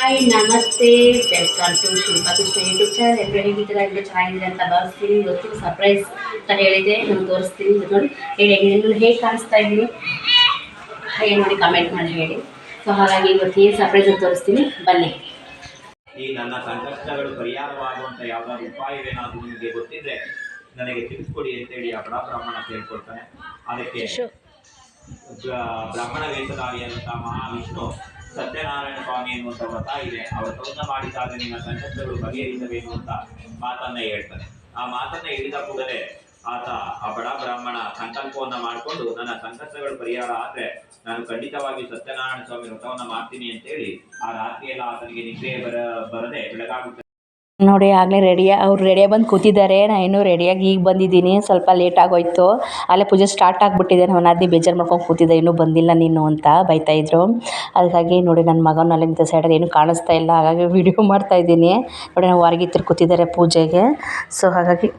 Hi ನಮಸ್ತೆ, welcome to Shilpa Krishna YouTube channel. ಎಲ್ಲರೂ ಹೇಗಿದ್ದೀರಾ? ಎಲ್ಲರೂ ಚೆನ್ನಾಗಿದೆ ಅಂತ ಭಾವಿಸ್ತೀನಿ. ಇವತ್ತು ಸರ್ಪ್ರೈಸ್ ಅಂತ ಹೇಳಿದೆ, ನಾನು ತೋರಿಸ್ತೀನಿ ನೋಡಿ. ಹೇಳಿ ಹೇಗೆ ಕಾಣಿಸ್ತಾ ಇದ್ದೀನಿ ಹಾಗೆ ನೋಡಿ ಕಮೆಂಟ್ ಮಾಡಿ ಹೇಳಿ. ಸೊ ಹಾಗಾಗಿ ಇವತ್ತು ಏನು ಸರ್ಪ್ರೈಸ್ ಅಂತ ತೋರಿಸ್ತೀನಿ, ಬನ್ನಿ. ಈ ನನ್ನ ಸಂಕಷ್ಟಗಳು ಪರಿಹಾರವಾಗುವಂಥ ಯಾವುದಾದ್ರು ಉಪಾಯವೇನಾದರೂ ನಿಮಗೆ ಗೊತ್ತಿದ್ರೆ ನನಗೆ ತಿಳಿಸ್ಕೊಡಿ ಅಂತೇಳಿ ಆ ಬ್ರಾಹ್ಮಣ ಕೇಳ್ಕೊಳ್ತಾನೆ. ಅದಕ್ಕೆ ಬ್ರಾಹ್ಮಣ ವೇಷಧಾರಿಯಾದಂಥ ಮಹಾವಿಷ್ಣು ಸತ್ಯನಾರಾಯಣ ಸ್ವಾಮಿ ಎನ್ನುವಂಥ ವ್ರತ ಇದೆ. ಆ ವ್ರತವನ್ನು ಮಾಡಿದಾಗ ನಿನ್ನ ಸಂಕಷ್ಟಗಳು ಬಗೆಹರಿಸಬೇಕು ಅಂತ ಮಾತನ್ನ ಹೇಳ್ತಾನೆ. ಆ ಮಾತನ್ನ ಹೇಳಿದ ಕೂಡಲೇ ಆತ ಆ ಬಡ ಬ್ರಾಹ್ಮಣ ಸಂಕಲ್ಪವನ್ನ ಮಾಡಿಕೊಂಡು ನನ್ನ ಸಂಕಷ್ಟಗಳು ಪರಿಹಾರ ಆದ್ರೆ ನಾನು ಖಂಡಿತವಾಗಿ ಸತ್ಯನಾರಾಯಣ ಸ್ವಾಮಿ ವ್ರತವನ್ನ ಮಾಡ್ತೀನಿ ಅಂತೇಳಿ ಆ ರಾತ್ರಿಯೆಲ್ಲ ಆತನಿಗೆ ನಿದ್ರೆ ಬರದೆ ಬೆಳಗಾಗುತ್ತೆ. ನೋಡಿ ಆಗಲೇ ಅವ್ರು ರೆಡಿಯಾಗಿ ಬಂದು ಕೂತಿದ್ದಾರೆ. ನಾನು ಇನ್ನೂ ರೆಡಿಯಾಗಿ ಈಗ ಬಂದಿದ್ದೀನಿ, ಸ್ವಲ್ಪ ಲೇಟ್ ಆಗೋಯ್ತು. ಅಲ್ಲೇ ಪೂಜೆ ಸ್ಟಾರ್ಟ್ ಆಗಿಬಿಟ್ಟಿದೆ. ನಾನು ಅದೇ ಬೇಜಾರು ಮಾಡ್ಕೊಂಡು ಕೂತಿದ್ದೆ, ಇನ್ನೂ ಬಂದಿಲ್ಲ ನೀನು ಅಂತ ಬೈತಾಯಿದ್ರು. ಅದಕ್ಕಾಗಿ ನೋಡಿ ನನ್ನ ಮಗನ ಅಲ್ಲಿಂದ ಸೈಡಲ್ಲಿ ಏನೂ ಕಾಣಿಸ್ತಾ ಇಲ್ಲ, ಹಾಗಾಗಿ ವಿಡಿಯೋ ಮಾಡ್ತಾಯಿದ್ದೀನಿ. ನೋಡಿ ನಾವು ಹೊರಗಿತ್ತರು ಕೂತಿದ್ದಾರೆ ಪೂಜೆಗೆ. ಸೊ ಹಾಗಾಗಿ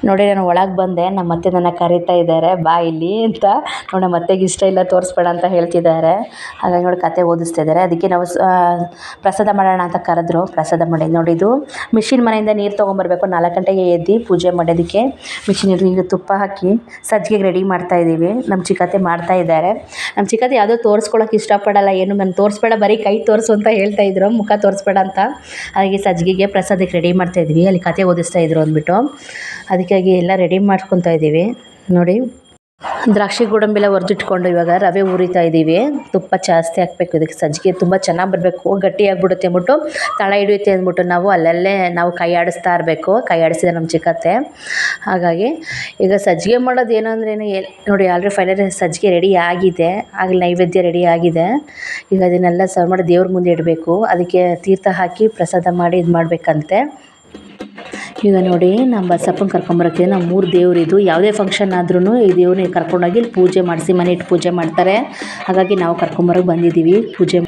ನೋಡಿ ನಾನು ಒಳಗೆ ಬಂದೆ. ನಮ್ಮ ಅತ್ತೆ ನನ್ನ ಕರೀತಾ ಇದ್ದಾರೆ, ಬಾ ಇಲ್ಲಿ ಅಂತ. ನೋಡಿ ನಮ್ಮ ಅತ್ತೆಗೆ ಇಷ್ಟ ಇಲ್ಲ, ತೋರಿಸ್ಬೇಡ ಅಂತ ಹೇಳ್ತಿದ್ದಾರೆ. ಹಾಗಾಗಿ ನೋಡಿ ಕತೆ ಓದಿಸ್ತಾ ಇದ್ದಾರೆ. ಅದಕ್ಕೆ ನಾವು ಪ್ರಸಾದ ಮಾಡೋಣ ಅಂತ ಕರೆದ್ರು, ಪ್ರಸಾದ ಮಾಡಿ. ನೋಡಿ ಇದು ಮಿಷಿನ್ ಮನೆಯಿಂದ ನೀರು ತೊಗೊಂಬರ್ಬೇಕು. 4 ಗಂಟೆಗೆ ಎದ್ದು ಪೂಜೆ ಮಾಡೋದಕ್ಕೆ ಮಿಷಿನಲ್ಲಿ ಈಗ ತುಪ್ಪ ಹಾಕಿ ಸಜ್ಜಿಗೆಗೆ ರೆಡಿ ಮಾಡ್ತಾಯಿದ್ದೀವಿ. ನಮ್ಮ ಚಿಕ್ಕತ್ತೆ ಮಾಡ್ತಾ ಇದ್ದಾರೆ. ನಮ್ಮ ಚಿಕ್ಕತ್ತೆ ಯಾವುದೋ ತೋರಿಸ್ಕೊಳ್ಳೋಕೆ ಇಷ್ಟಪಡಲ್ಲ, ಏನು ನಾನು ತೋರಿಸ್ಬೇಡ, ಬರೀ ಕೈ ತೋರಿಸು ಅಂತ ಹೇಳ್ತಾಯಿದ್ರು, ಮುಖ ತೋರಿಸ್ಬೇಡ ಅಂತ. ಹಾಗೆ ಸಜ್ಜಿಗೆಗೆ ಪ್ರಸಾದಕ್ಕೆ ರೆಡಿ ಮಾಡ್ತಾಯಿದ್ವಿ. ಅಲ್ಲಿ ಕತೆ ಓದಿಸ್ತಾ ಇದ್ರು ಅಂದ್ಬಿಟ್ಟು ಅದಕ್ಕಾಗಿ ಎಲ್ಲ ರೆಡಿ ಮಾಡ್ಕೊತಾ ಇದ್ದೀವಿ. ನೋಡಿ ದ್ರಾಕ್ಷಿ ಗೋಡಂಬಿ ಹುರಿದಿಟ್ಕೊಂಡು ಇವಾಗ ರವೆ ಹುರಿತಾ ಇದ್ದೀವಿ. ತುಪ್ಪ ಜಾಸ್ತಿ ಹಾಕಬೇಕು, ಇದಕ್ಕೆ ಸಜ್ಜಿಗೆ ತುಂಬ ಚೆನ್ನಾಗಿ ಬರಬೇಕು, ಗಟ್ಟಿಯಾಗಿಬಿಡುತ್ತೆ ಅಂದ್ಬಿಟ್ಟು ತಳ ಹಿಡಿಯುತ್ತೆ ಅಂದ್ಬಿಟ್ಟು ನಾವು ಅಲ್ಲಲ್ಲೇ ನಾವು ಕೈ ಆಡಿಸ್ತಾ ಇರಬೇಕು. ಕೈ ಆಡಿಸಿದೆ ನಮ್ಮ ಚಿಕ್ಕತ್ತೆ. ಹಾಗಾಗಿ ಈಗ ಸಜ್ಜಿಗೆ ಮಾಡೋದು ಏನು ಅಂದ್ರೇನು ನೋಡಿ ಆಲ್ರೆಡಿ ಫೈನಲಿ ಸಜ್ಜಿಗೆ ರೆಡಿ ಆಗಿದೆ. ಆಗಲಿ ನೈವೇದ್ಯ ರೆಡಿ ಆಗಿದೆ. ಈಗ ಅದನ್ನೆಲ್ಲ ಸರ್ವ್ ಮಾಡಿ ದೇವ್ರ ಮುಂದೆ ಇಡಬೇಕು. ಅದಕ್ಕೆ ತೀರ್ಥ ಹಾಕಿ ಪ್ರಸಾದ ಮಾಡಿ ಇದು ಮಾಡಬೇಕಂತೆ. ಈಗ ನೋಡಿ ನಮ್ಮ ಬಸಪ್ಪನ ಕರ್ಕೊಂಬರೋಕ್ಕೆ ನಾವು 3 ದೇವರಿದು ಯಾವುದೇ ಫಂಕ್ಷನ್ ಆದ್ರೂ ಈ ದೇವ್ರನ್ನ ಕರ್ಕೊಂಡೋಗಿ ಇಲ್ಲಿ ಪೂಜೆ ಮಾಡಿಸಿ ಮನೆ ಇಟ್ಟು ಪೂಜೆ ಮಾಡ್ತಾರೆ. ಹಾಗಾಗಿ ನಾವು ಕರ್ಕೊಂಬರೋಕೆ ಬಂದಿದ್ದೀವಿ ಪೂಜೆ.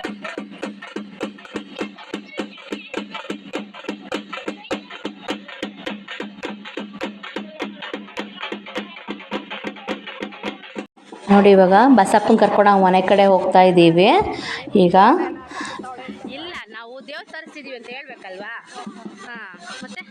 ನೋಡಿ ಇವಾಗ ಬಸಪ್ಪನ ಕರ್ಕೊಂಡು ಮನೆ ಕಡೆ ಹೋಗ್ತಾ ಇದ್ದೀವಿ. ಈಗ ಇಲ್ಲ ನಾವು ದೇವ್ರು ತರಿಸಿದೀವಿ ಅಂತ ಹೇಳ್ಬೇಕಲ್ವಾ. ಮತ್ತೆ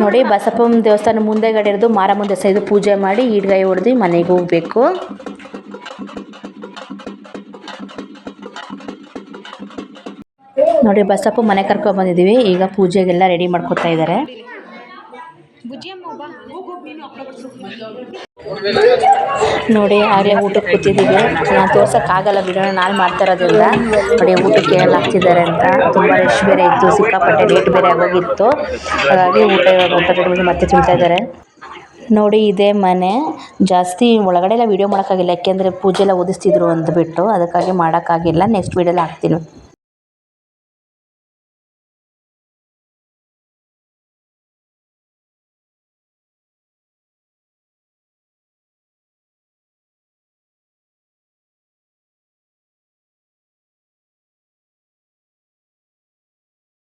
ನೋಡಿ ಬಸಪ್ಪನ ದೇವಸ್ಥಾನ ಮುಂದೆಗಡೆ ಇರೋದು ಮಾರಮ್ಮನ ದೇವಸ್ಥಾನ. ಇದು ಪೂಜೆ ಮಾಡಿ ಈಡ್ಗೈ ಹೊಡೆದು ಮನೆಗೆ ಹೋಗಬೇಕು. ನೋಡಿ ಬಸಪ್ಪ ಮನೆ ಕರ್ಕೊಂಡು ಬಂದಿದ್ದೀವಿ. ಈಗ ಪೂಜೆಗೆಲ್ಲ ರೆಡಿ ಮಾಡ್ಕೊತಾ ಇದ್ದಾರೆ. ನೋಡಿ ಆಗಲೇ ಊಟಕ್ಕೆ ಕೂತಿದ್ದೀವಿ. ನಾನು ತೋರ್ಸೋಕ್ಕಾಗಲ್ಲ, ವಿಡಿಯೋನ ನಾನು ಮಾಡ್ತಾ ಇರೋದ್ರಿಂದ. ನೋಡಿ ಊಟಕ್ಕೆ ಎಲ್ಲ ಹಾಕ್ತಿದ್ದಾರೆ ಅಂತ. ತುಂಬ ರಶ್ ಬೇರೆ ಇತ್ತು, ಸಿಕ್ಕಾಪಟ್ಟೆ ಲೇಟ್ ಬೇರೆ ಆಗೋಗಿತ್ತು. ಹಾಗಾಗಿ ಊಟ ರೆಡಿ ಮತ್ತೆ ತಿಂತಾ ಇದ್ದಾರೆ. ನೋಡಿ ಇದೇ ಮನೆ. ಜಾಸ್ತಿ ಒಳಗಡೆ ಎಲ್ಲ ವೀಡಿಯೋ ಮಾಡೋಕ್ಕಾಗಿಲ್ಲ, ಯಾಕೆಂದರೆ ಪೂಜೆ ಎಲ್ಲ ಓದಿಸ್ತಿದ್ರು ಅಂದ್ಬಿಟ್ಟು, ಅದಕ್ಕಾಗಿ ಮಾಡೋಕ್ಕಾಗಿಲ್ಲ. ನೆಕ್ಸ್ಟ್ ವೀಡಿಯೋಲ್ಲಿ ಹಾಕ್ತೀನಿ.